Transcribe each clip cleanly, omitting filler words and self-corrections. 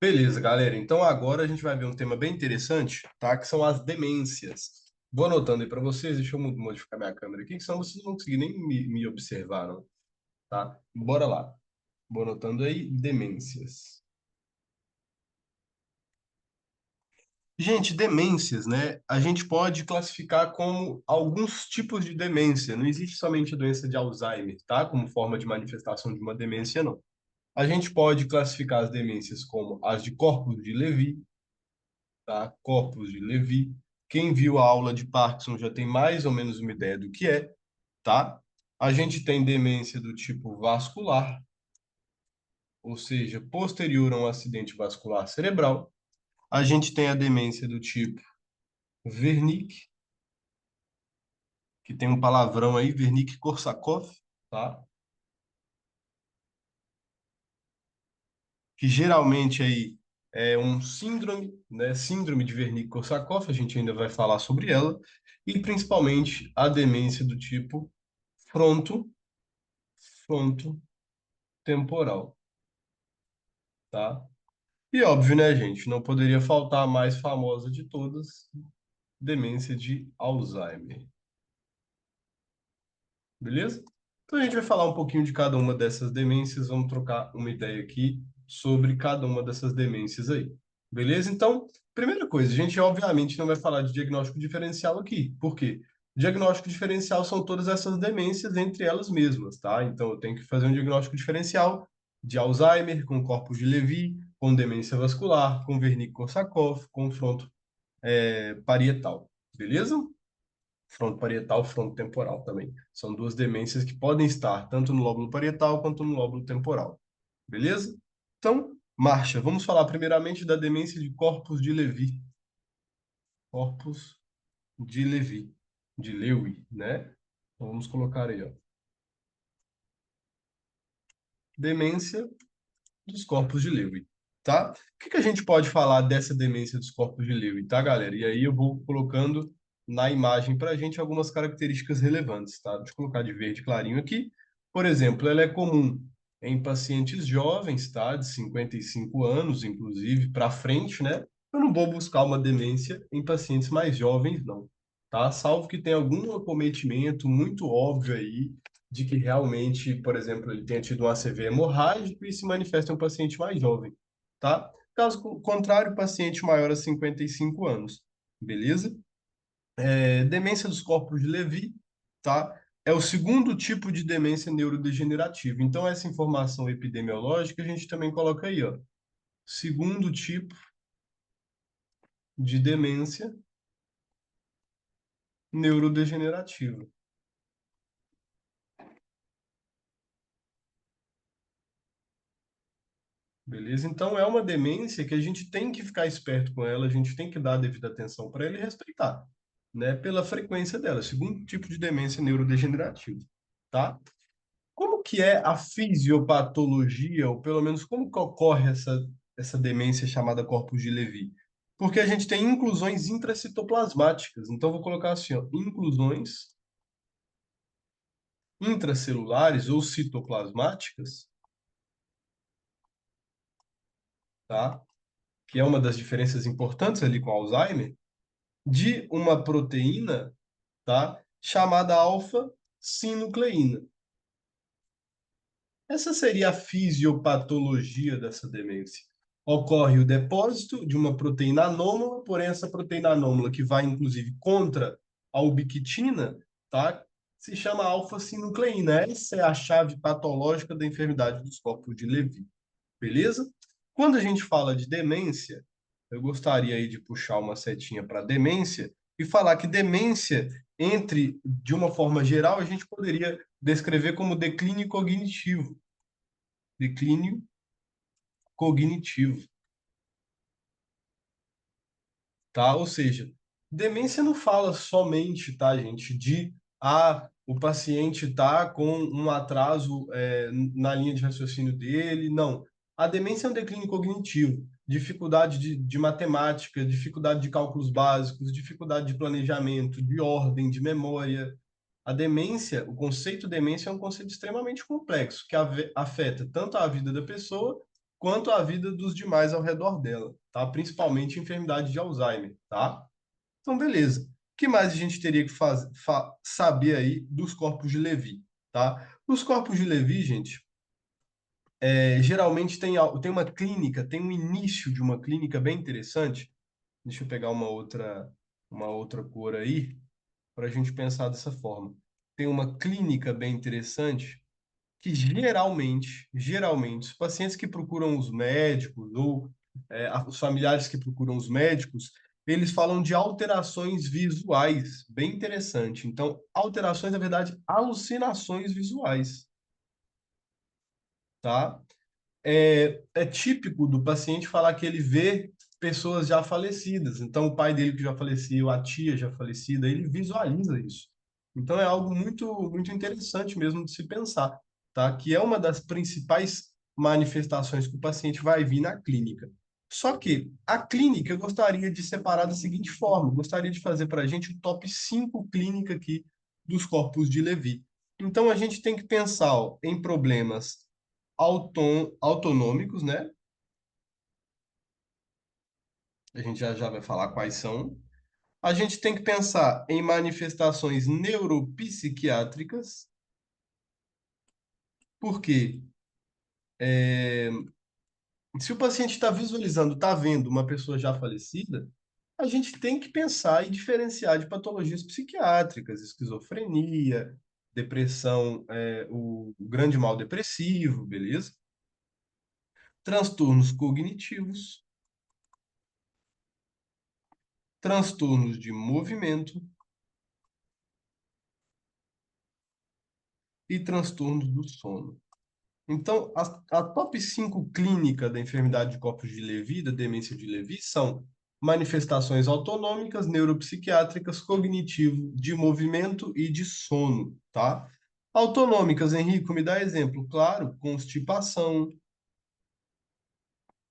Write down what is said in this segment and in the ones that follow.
Beleza, galera. Então agora a gente vai ver um tema bem interessante, tá? Que são as demências. Vou anotando aí para vocês, deixa eu modificar minha câmera aqui, que senão vocês não vão conseguir nem me observar, não, tá? Bora lá. Vou anotando aí, demências. Gente, demências, né? A gente pode classificar como alguns tipos de demência. Não existe somente a doença de Alzheimer, tá? Como forma de manifestação de uma demência, não. A gente pode classificar as demências como as de Corpus de Levy, tá? Corpus de Levy. Quem viu a aula de Parkinson já tem mais ou menos uma ideia do que é, tá? A gente tem demência do tipo vascular, ou seja, posterior a um acidente vascular cerebral. A gente tem a demência do tipo Wernicke, que tem um palavrão aí, Wernicke-Korsakoff, tá? Que geralmente aí é um síndrome, né? Síndrome de Wernicke-Korsakoff, a gente ainda vai falar sobre ela, e principalmente a demência do tipo fronto temporal, tá? E óbvio, né, gente? Não poderia faltar a mais famosa de todas, demência de Alzheimer. Beleza? Então a gente vai falar um pouquinho de cada uma dessas demências, vamos trocar uma ideia aqui sobre cada uma dessas demências aí. Beleza? Então, primeira coisa, a gente obviamente não vai falar de diagnóstico diferencial aqui. Por quê? Diagnóstico diferencial são todas essas demências entre elas mesmas, tá? Então eu tenho que fazer um diagnóstico diferencial de Alzheimer com corpus de Levy, com demência vascular, com Wernicke-Korsakoff, com fronto parietal. Beleza? Frontoparietal, frontotemporal também. São duas demências que podem estar tanto no lóbulo parietal quanto no lóbulo temporal. Beleza? Então, marcha. Vamos falar primeiramente da demência de corpus de Levy. Corpus de Levy. De Lewy, né? Então, vamos colocar aí, ó. Demência dos corpos de Lewy, tá? O que que a gente pode falar dessa demência dos corpos de Lewy, tá, galera? E aí eu vou colocando na imagem para a gente algumas características relevantes, tá? Deixa eu colocar de verde clarinho aqui. Por exemplo, ela é comum em pacientes jovens, tá? De 55 anos, inclusive, para frente, né? Eu não vou buscar uma demência em pacientes mais jovens, não, tá? Salvo que tenha algum acometimento muito óbvio aí de que realmente, por exemplo, ele tenha tido um ACV hemorrágico e se manifesta em um paciente mais jovem, tá? Caso contrário, paciente maior a 55 anos, beleza? Demência dos corpos de Levy, tá? É o segundo tipo de demência neurodegenerativa. Então, essa informação epidemiológica a gente também coloca aí, ó. Segundo tipo de demência neurodegenerativa. Beleza? Então é uma demência que a gente tem que ficar esperto com ela, a gente tem que dar a devida atenção para ela e respeitar, né? Pela frequência dela, segundo tipo de demência neurodegenerativa, tá? Como que é a fisiopatologia, ou pelo menos como que ocorre essa demência chamada corpus de Levy? Porque a gente tem inclusões intracitoplasmáticas, então vou colocar assim, ó, inclusões intracelulares ou citoplasmáticas, tá? Que é uma das diferenças importantes ali com Alzheimer, de uma proteína, tá? Chamada alfa-sinucleína. Essa seria a fisiopatologia dessa demência. Ocorre o depósito de uma proteína anômala, porém essa proteína anômala que vai inclusive contra a ubiquitina, tá? Se chama alfa-sinucleína. Essa é a chave patológica da enfermidade dos corpos de Levy. Beleza? Quando a gente fala de demência, eu gostaria aí de puxar uma setinha para demência e falar que demência, de uma forma geral, a gente poderia descrever como declínio cognitivo. Declínio cognitivo, tá? Ou seja, demência não fala somente, tá, gente, de o paciente tá com um atraso na linha de raciocínio dele, não. A demência é um declínio cognitivo, dificuldade de matemática, dificuldade de cálculos básicos, dificuldade de planejamento, de ordem, de memória. A demência, o conceito demência é um conceito extremamente complexo, que afeta tanto a vida da pessoa quanto à vida dos demais ao redor dela, tá? Principalmente enfermidade de Alzheimer, tá? Então, beleza. O que mais a gente teria que saber aí dos corpos de Levy, tá? Os corpos de Levy, gente, geralmente tem uma clínica, tem um início de uma clínica bem interessante. Deixa eu pegar uma outra cor aí para a gente pensar dessa forma. Tem uma clínica bem interessante que geralmente, os pacientes que procuram os médicos ou os familiares que procuram os médicos, eles falam de alterações visuais, bem interessante. Então, alterações, na verdade, alucinações visuais, tá? É típico do paciente falar que ele vê pessoas já falecidas. Então, o pai dele que já faleceu, a tia já falecida, ele visualiza isso. Então, é algo muito, muito interessante mesmo de se pensar, tá? Que é uma das principais manifestações que o paciente vai vir na clínica. Só que a clínica eu gostaria de separar da seguinte forma: eu gostaria de fazer para a gente o top 5 clínica aqui dos corpos de Levy. Então, a gente tem que pensar, ó, em problemas autonômicos, né? A gente já vai falar quais são. A gente tem que pensar em manifestações neuropsiquiátricas, porque se o paciente está visualizando, está vendo uma pessoa já falecida, a gente tem que pensar e diferenciar de patologias psiquiátricas, esquizofrenia, depressão, o grande mal depressivo, beleza? Transtornos cognitivos, transtornos de movimento e transtornos do sono. Então, a top 5 clínica da enfermidade de corpos de Levy, da demência de Levy, são manifestações autonômicas, neuropsiquiátricas, cognitivo, de movimento e de sono, tá? Autonômicas, Henrico, me dá exemplo. Claro, constipação,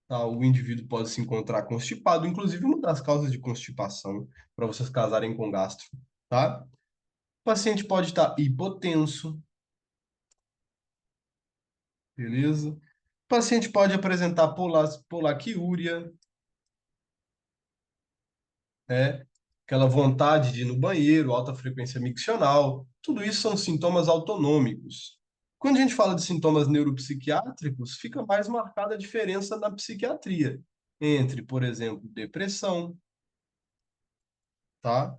tá? O indivíduo pode se encontrar constipado, inclusive uma das causas de constipação, para vocês casarem com gastro, tá? O paciente pode estar hipotenso, beleza? O paciente pode apresentar polaquiúria, né? Aquela vontade de ir no banheiro, alta frequência miccional, tudo isso são sintomas autonômicos. Quando a gente fala de sintomas neuropsiquiátricos, fica mais marcada a diferença na psiquiatria entre, por exemplo, depressão, tá?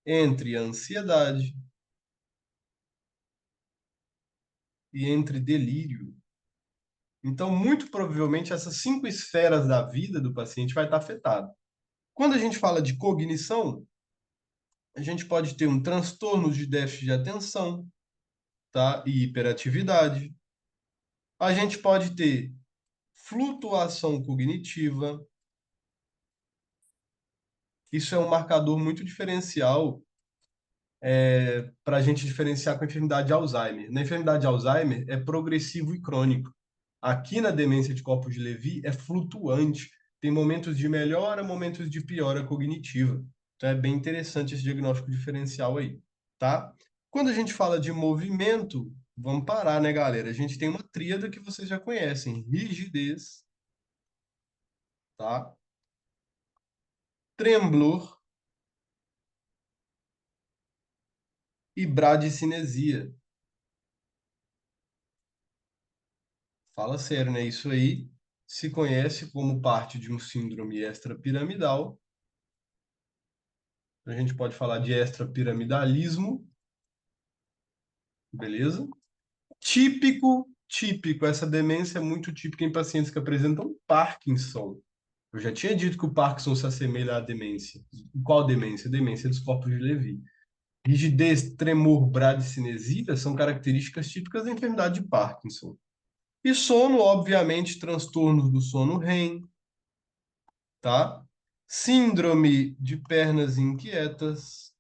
Entre ansiedade e entre delírio. Então, muito provavelmente, essas 5 esferas da vida do paciente vai estar afetada. Quando a gente fala de cognição, a gente pode ter um transtorno de déficit de atenção, tá? E hiperatividade. A gente pode ter flutuação cognitiva. Isso é um marcador muito diferencial para a gente diferenciar com a enfermidade de Alzheimer. Na enfermidade de Alzheimer é progressivo e crônico. Aqui na demência de corpos de Levy é flutuante. Tem momentos de melhora, momentos de piora cognitiva. Então é bem interessante esse diagnóstico diferencial aí, tá? Quando a gente fala de movimento, vamos parar, né, galera? A gente tem uma tríada que vocês já conhecem: rigidez, tá? Tremblor e bradicinesia. Fala sério, né? Isso aí se conhece como parte de um síndrome extrapiramidal. A gente pode falar de extrapiramidalismo, beleza? Típico, essa demência é muito típica em pacientes que apresentam Parkinson. Eu já tinha dito que o Parkinson se assemelha à demência. Qual demência? Demência dos corpos de Levy. Rigidez, tremor, bradicinesia são características típicas da enfermidade de Parkinson. E sono, obviamente, transtornos do sono REM, tá? Síndrome de pernas inquietas.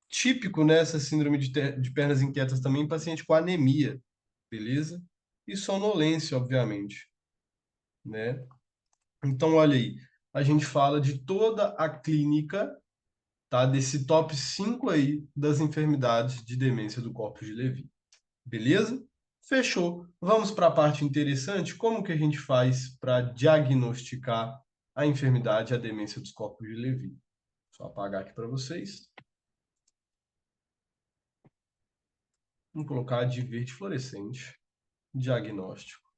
Típico nessa síndrome de pernas inquietas também, paciente com anemia, beleza? E sonolência, obviamente, né? Então, olha aí, a gente fala de toda a clínica, tá? Desse top 5 aí das enfermidades de demência do corpo de Levy, beleza? Fechou. Vamos para a parte interessante. Como que a gente faz para diagnosticar a enfermidade, a demência dos corpos de Levy? Só apagar aqui para vocês. Vamos colocar de verde fluorescente. Diagnóstico,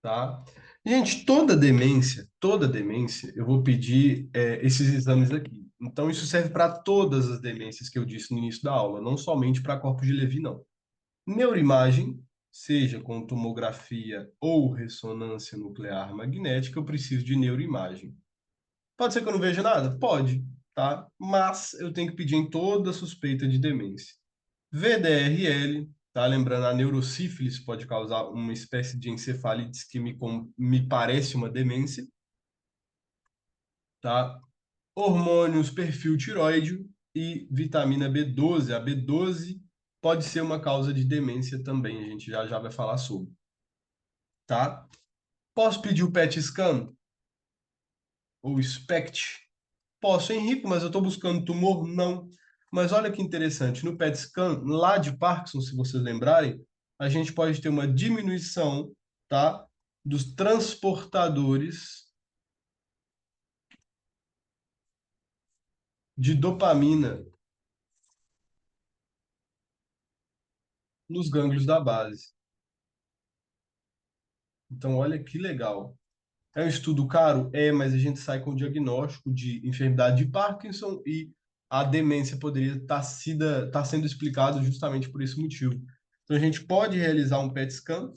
tá? Gente, toda demência, eu vou pedir esses exames aqui. Então, isso serve para todas as demências que eu disse no início da aula, não somente para corpos de Levy, não. Neuroimagem, seja com tomografia ou ressonância nuclear magnética, eu preciso de neuroimagem. Pode ser que eu não veja nada? Pode, tá? Mas eu tenho que pedir em toda suspeita de demência. VDRL, tá? Lembrando, a neurosífilis pode causar uma espécie de encefalite que me parece uma demência, tá? Hormônios, perfil tiroide e vitamina B12. A B12 pode ser uma causa de demência também, a gente já vai falar sobre, tá? Posso pedir o PET scan ou SPECT? Posso, Henrico, mas eu estou buscando tumor? Não. Mas olha que interessante, no PET scan, lá de Parkinson, se vocês lembrarem, a gente pode ter uma diminuição, tá, dos transportadores de dopamina nos gânglios da base. Então, olha que legal. É um estudo caro? É, mas a gente sai com o diagnóstico de enfermidade de Parkinson e a demência poderia tá sendo explicado justamente por esse motivo. Então, a gente pode realizar um PET scan,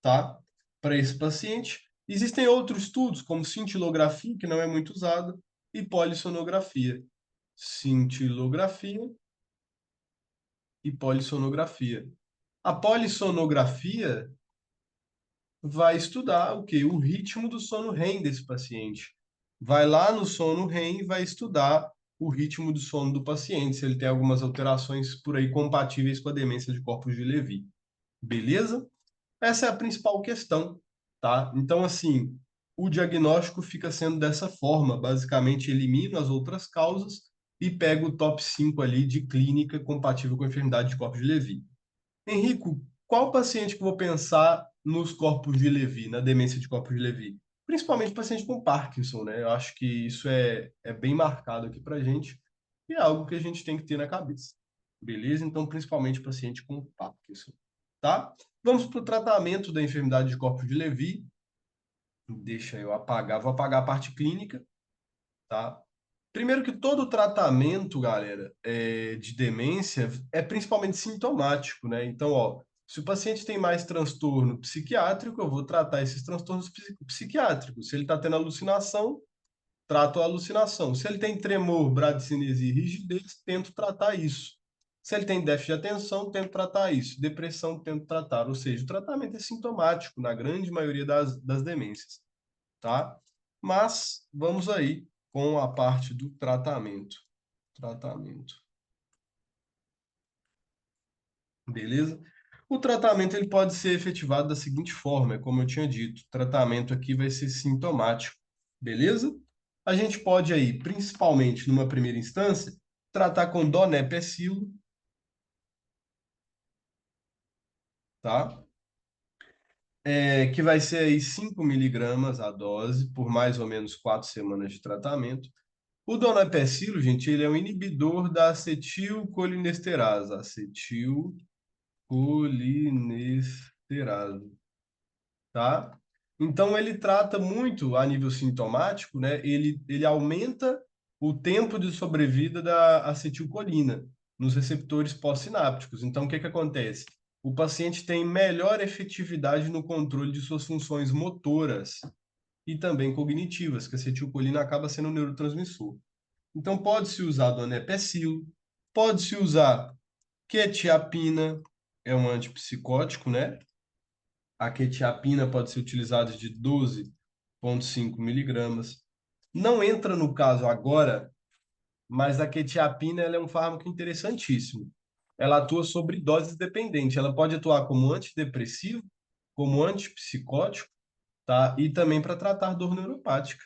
tá? Para esse paciente. Existem outros estudos, como cintilografia, que não é muito usada, e polissonografia. Cintilografia e polissonografia. A polissonografia vai estudar o quê? O ritmo do sono REM desse paciente. Vai lá no sono REM e vai estudar o ritmo do sono do paciente, se ele tem algumas alterações por aí compatíveis com a demência de corpos de Levy. Beleza? Essa é a principal questão, tá? Então, assim, o diagnóstico fica sendo dessa forma, basicamente elimino as outras causas e pego o top 5 ali de clínica compatível com a enfermidade de corpos de Levy. Henrico, qual paciente que eu vou pensar nos corpos de Levy, na demência de corpos de Levy? Principalmente paciente com Parkinson, né? Eu acho que isso é bem marcado aqui pra gente e é algo que a gente tem que ter na cabeça. Beleza? Então, principalmente paciente com Parkinson, tá? Vamos para o tratamento da enfermidade de corpos de Levy. Deixa eu apagar, vou apagar a parte clínica, tá? Primeiro que todo tratamento, galera, de demência é principalmente sintomático, né? Então, ó, se o paciente tem mais transtorno psiquiátrico, eu vou tratar esses transtornos psiquiátricos. Se ele está tendo alucinação, trato a alucinação. Se ele tem tremor, bradicinesia e rigidez, tento tratar isso. Se ele tem déficit de atenção, tento tratar isso. Depressão, tento tratar. Ou seja, o tratamento é sintomático na grande maioria das demências, tá? Mas vamos aí com a parte do tratamento. Tratamento. Beleza? O tratamento ele pode ser efetivado da seguinte forma, é como eu tinha dito, o tratamento aqui vai ser sintomático. Beleza? A gente pode aí, principalmente numa primeira instância, tratar com donepezilo, tá? Que vai ser aí 5 miligramas a dose por mais ou menos 4 semanas de tratamento. O donepezilo, gente, ele é um inibidor da acetilcolinesterase. Acetilcolinesterase, tá? Então, ele trata muito a nível sintomático, né? Ele aumenta o tempo de sobrevida da acetilcolina nos receptores pós-sinápticos. Então, o que que acontece? O paciente tem melhor efetividade no controle de suas funções motoras e também cognitivas, que a acetilcolina acaba sendo um neurotransmissor. Então, pode-se usar donepezil, pode-se usar quetiapina, é um antipsicótico, né? A quetiapina pode ser utilizada de 12,5 miligramas. Não entra no caso agora, mas a quetiapina ela é um fármaco interessantíssimo. Ela atua sobre doses dependentes. Ela pode atuar como antidepressivo, como antipsicótico, tá? E também para tratar dor neuropática,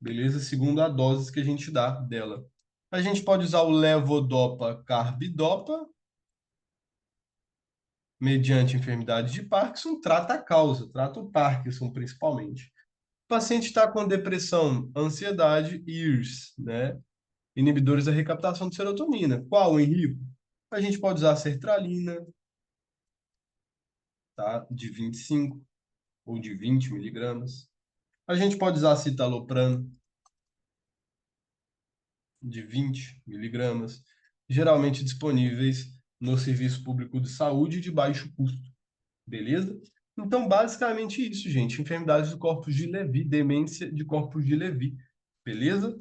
beleza? Segundo a dose que a gente dá dela. A gente pode usar o levodopa carbidopa mediante enfermidade de Parkinson, trata a causa, trata o Parkinson principalmente. O paciente está com depressão, ansiedade, IRS, né? Inibidores da recaptação de serotonina. Qual, Henrique? A gente pode usar sertralina, tá? De 25 ou de 20 miligramas. A gente pode usar citalopram de 20 miligramas, geralmente disponíveis no Serviço Público de Saúde de baixo custo, beleza? Então, basicamente isso, gente. Enfermidades do corpus de Levy, demência de corpus de Levy, beleza?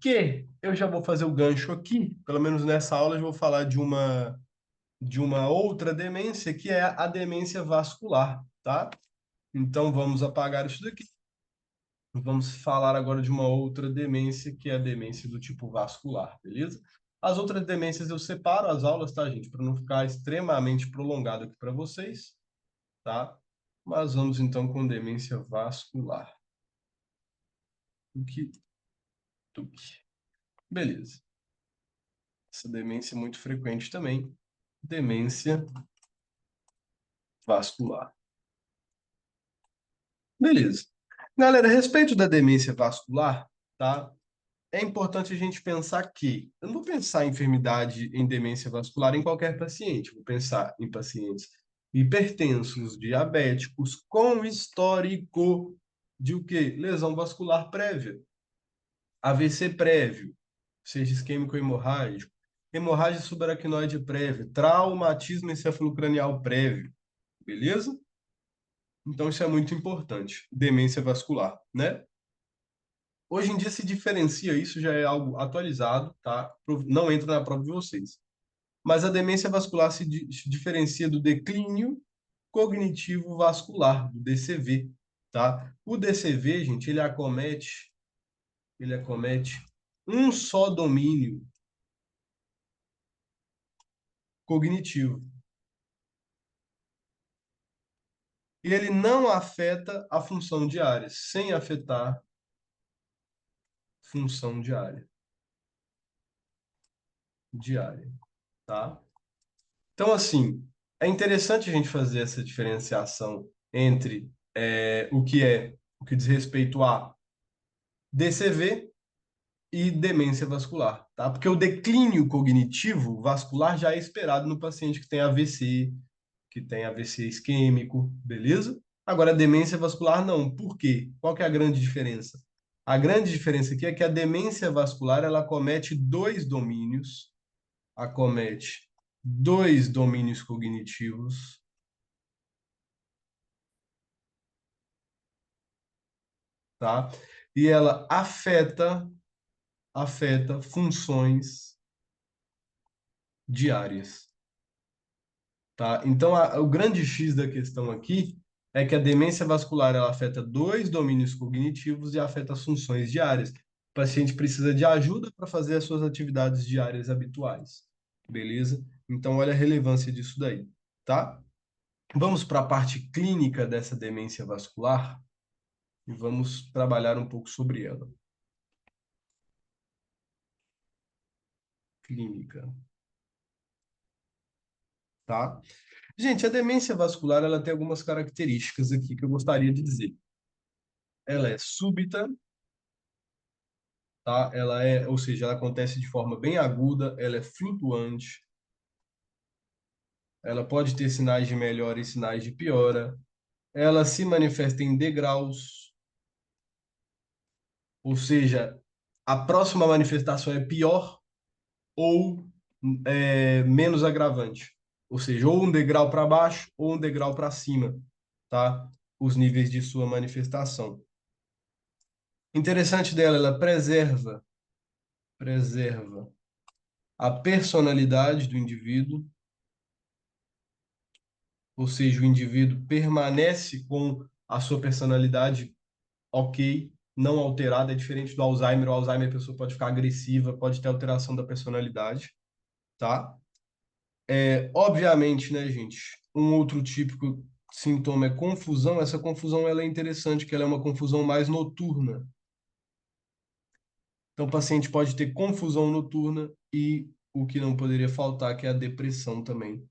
Que eu já vou fazer o gancho aqui, pelo menos nessa aula eu vou falar de uma outra demência, que é a demência vascular, tá? Então, vamos apagar isso daqui. Vamos falar agora de uma outra demência, que é a demência do tipo vascular, beleza? As outras demências eu separo as aulas, tá, gente? Para não ficar extremamente prolongado aqui para vocês, tá? Mas vamos então com demência vascular. Tuque, tuque. Beleza. Essa demência é muito frequente também. Demência vascular. Beleza. Galera, a respeito da demência vascular, tá? É importante a gente pensar que eu não vou pensar em enfermidade em demência vascular em qualquer paciente, vou pensar em pacientes hipertensos, diabéticos, com histórico de o quê? Lesão vascular prévia, AVC prévio, seja isquêmico ou hemorrágico, hemorragia subaracnoide prévia, traumatismo encefalocranial prévio, beleza? Então isso é muito importante, demência vascular, né? Hoje em dia se diferencia, isso já é algo atualizado, tá? Não entra na prova de vocês. Mas a demência vascular se diferencia do declínio cognitivo vascular, do DCV, tá? O DCV, gente, ele acomete um só domínio cognitivo. E ele não afeta a função diária, sem afetar função diária, tá? Então, assim, é interessante a gente fazer essa diferenciação entre o que diz respeito a DCV e demência vascular, tá? Porque o declínio cognitivo vascular já é esperado no paciente que tem AVC isquêmico, beleza? Agora, a demência vascular não. Por quê? Qual que é a grande diferença? A grande diferença aqui é que a demência vascular ela acomete dois domínios cognitivos, tá? E ela afeta funções diárias, tá? Então, o grande X da questão aqui é que a demência vascular ela afeta dois domínios cognitivos e afeta as funções diárias. O paciente precisa de ajuda para fazer as suas atividades diárias habituais, beleza? Então, olha a relevância disso daí, tá? Vamos para a parte clínica dessa demência vascular e vamos trabalhar um pouco sobre ela. Clínica, tá? Gente, a demência vascular ela tem algumas características aqui que eu gostaria de dizer. Ela é súbita, tá? Ou seja, ela acontece de forma bem aguda, ela é flutuante, ela pode ter sinais de melhora e sinais de piora, ela se manifesta em degraus, ou seja, a próxima manifestação é pior ou menos agravante, ou seja, ou um degrau para baixo ou um degrau para cima, tá? Os níveis de sua manifestação. Interessante dela, ela preserva a personalidade do indivíduo, ou seja, o indivíduo permanece com a sua personalidade ok, não alterada, é diferente do Alzheimer. O Alzheimer a pessoa pode ficar agressiva, pode ter alteração da personalidade, tá? Obviamente, né, gente, um outro típico sintoma é confusão. Essa confusão ela é interessante, que ela é uma confusão mais noturna. Então, o paciente pode ter confusão noturna e o que não poderia faltar, que é a depressão também.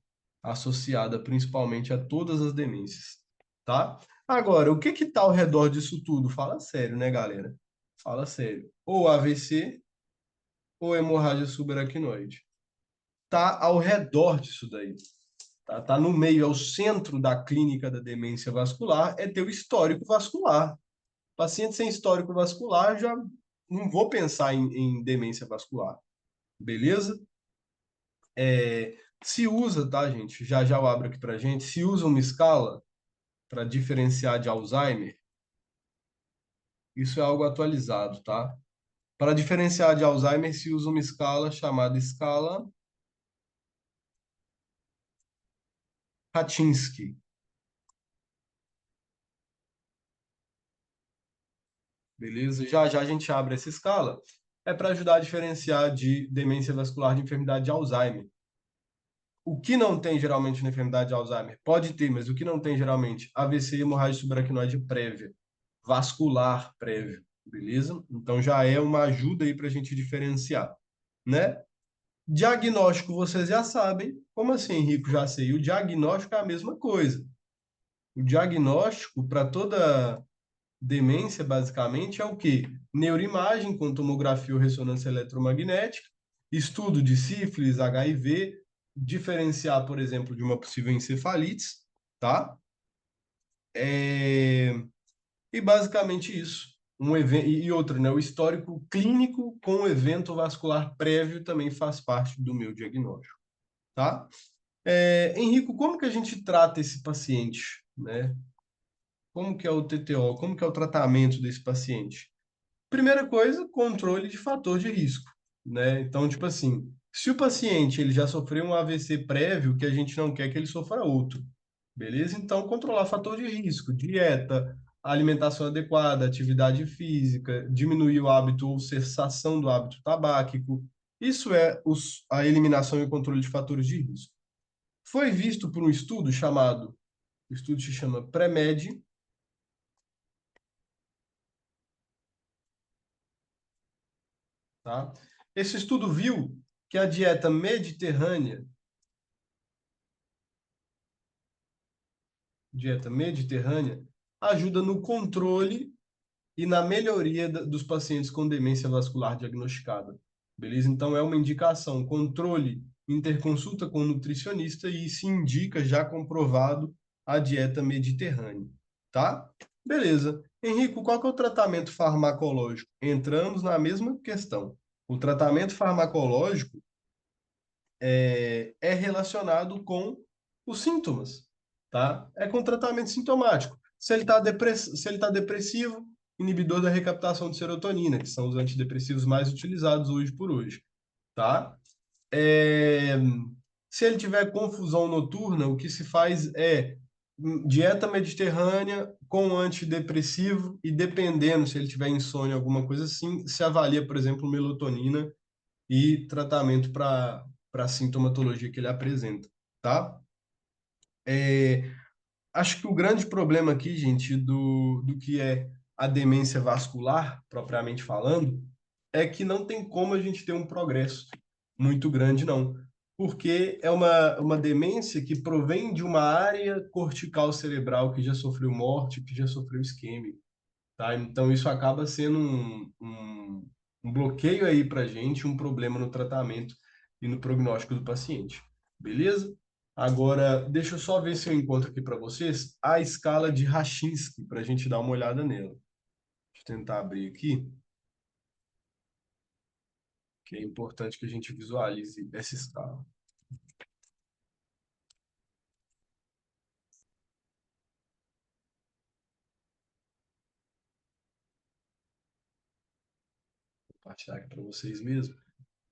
associada principalmente a todas as demências, tá? Agora, o que que tá ao redor disso tudo? Fala sério, né, galera? Fala sério. Ou AVC ou hemorragia subaracnoide. Tá ao redor disso daí. Tá no meio, é o centro da clínica da demência vascular, é ter o histórico vascular. Paciente sem histórico vascular, já não vou pensar em demência vascular, beleza? Se usa, tá, gente? Já já eu abro aqui pra gente. Se usa uma escala para diferenciar de Alzheimer, isso é algo atualizado, tá? Para diferenciar de Alzheimer, se usa uma escala chamada escala Ratinsky, beleza? Já já a gente abre essa escala. É para ajudar a diferenciar de demência vascular de enfermidade de Alzheimer. O que não tem geralmente na enfermidade de Alzheimer? Pode ter, mas o que não tem geralmente? AVC e hemorragia subaracnoide prévia, vascular prévio, beleza? Então já é uma ajuda aí para a gente diferenciar, né? Diagnóstico, vocês já sabem. Como assim, Henrico? Já sei. O diagnóstico é a mesma coisa. O diagnóstico para toda demência, basicamente, é o quê? Neuroimagem com tomografia ou ressonância eletromagnética, estudo de sífilis, HIV, diferenciar, por exemplo, de uma possível encefalite, tá? É... E basicamente isso. Um evento e outro, né? O histórico clínico com o evento vascular prévio também faz parte do meu diagnóstico, tá? Henrico, como que a gente trata esse paciente, né? Como que é o TTO? Como que é o tratamento desse paciente? Primeira coisa, controle de fator de risco, né? Então, tipo assim, se o paciente ele já sofreu um AVC prévio, que a gente não quer que ele sofra outro, beleza? Então, controlar fator de risco, dieta, alimentação adequada, atividade física, diminuir o hábito ou cessação do hábito tabáquico. Isso é a eliminação e o controle de fatores de risco. Foi visto por um estudo chamado, o estudo se chama PREMED, tá? Esse estudo viu que a dieta mediterrânea ajuda no controle e na melhoria dos pacientes com demência vascular diagnosticada. Beleza? Então é uma indicação, controle, interconsulta com o nutricionista e se indica já comprovado a dieta mediterrânea, tá? Beleza. Henrico, qual que é o tratamento farmacológico? Entramos na mesma questão. O tratamento farmacológico é relacionado com os sintomas, tá? É com tratamento sintomático. Se ele tá depressivo, inibidor da recaptação de serotonina, que são os antidepressivos mais utilizados hoje por hoje, tá? É, Se ele tiver confusão noturna, o que se faz é dieta mediterrânea com antidepressivo e dependendo se ele tiver insônia, alguma coisa assim, se avalia, por exemplo, melatonina e tratamento para a sintomatologia que ele apresenta, tá? É, Acho que o grande problema aqui, gente, do que é a demência vascular, propriamente falando, é que não tem como a gente ter um progresso muito grande, não. Porque é uma demência que provém de uma área cortical cerebral que já sofreu morte, que já sofreu isquemia, tá? Então, isso acaba sendo um bloqueio aí para a gente, um problema no tratamento e no prognóstico do paciente. Beleza? Agora, deixa eu só ver se eu encontro aqui para vocês a escala de Rachinski, para a gente dar uma olhada nela. Deixa eu tentar abrir aqui, que é importante que a gente visualize essa escala. Vou compartilhar aqui para vocês mesmo.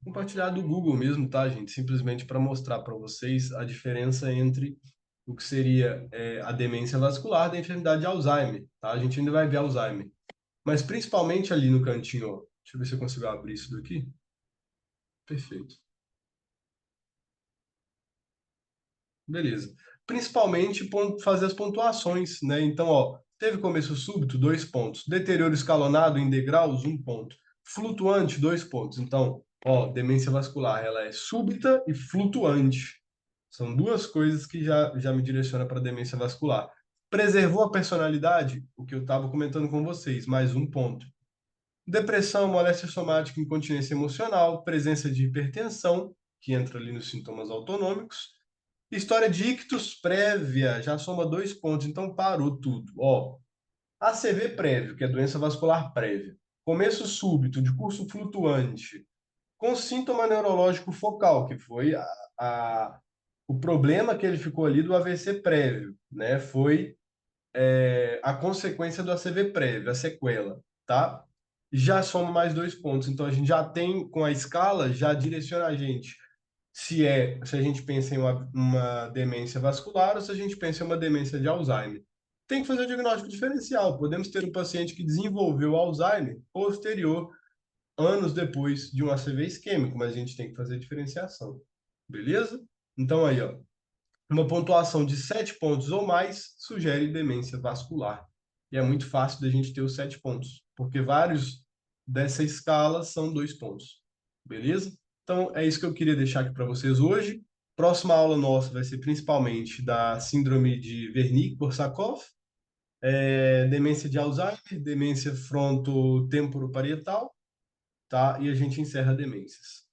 Compartilhar do Google mesmo, tá, gente? Simplesmente para mostrar para vocês a diferença entre o que seria a demência vascular da enfermidade de Alzheimer, tá? A gente ainda vai ver Alzheimer. Mas principalmente ali no cantinho, ó. Deixa eu ver se eu consigo abrir isso daqui. Perfeito. Beleza. Principalmente fazer as pontuações, né? Então, ó, teve começo súbito, 2 pontos. Deterioro escalonado em degraus, 1 ponto. Flutuante, 2 pontos. Então, ó, demência vascular, ela é súbita e flutuante. São duas coisas que já me direcionam para demência vascular. Preservou a personalidade? O que eu estava comentando com vocês, mais um ponto. Depressão, moléstia somática, incontinência emocional, presença de hipertensão, que entra ali nos sintomas autonômicos. História de ictus prévia, já soma 2 pontos, então parou tudo. Ó, ACV prévio, que é doença vascular prévia. Começo súbito, de curso flutuante, com síntoma neurológico focal, que foi o problema que ele ficou ali do AVC prévio, né? Foi a consequência do ACV prévio, a sequela, tá? Já soma mais 2 pontos. Então a gente já tem, com a escala, já direciona a gente se a gente pensa em uma demência vascular ou se a gente pensa em uma demência de Alzheimer. Tem que fazer o diagnóstico diferencial. Podemos ter um paciente que desenvolveu Alzheimer posterior, anos depois de um ACV isquêmico, mas a gente tem que fazer diferenciação. Beleza? Então aí, ó, uma pontuação de 7 pontos ou mais sugere demência vascular. E é muito fácil da gente ter os 7 pontos, porque vários dessa escala são 2 pontos. Beleza? Então, é isso que eu queria deixar aqui para vocês hoje. Próxima aula nossa vai ser principalmente da síndrome de Wernicke-Korsakoff, demência de Alzheimer, demência frontotemporal parietal, tá? E a gente encerra demências.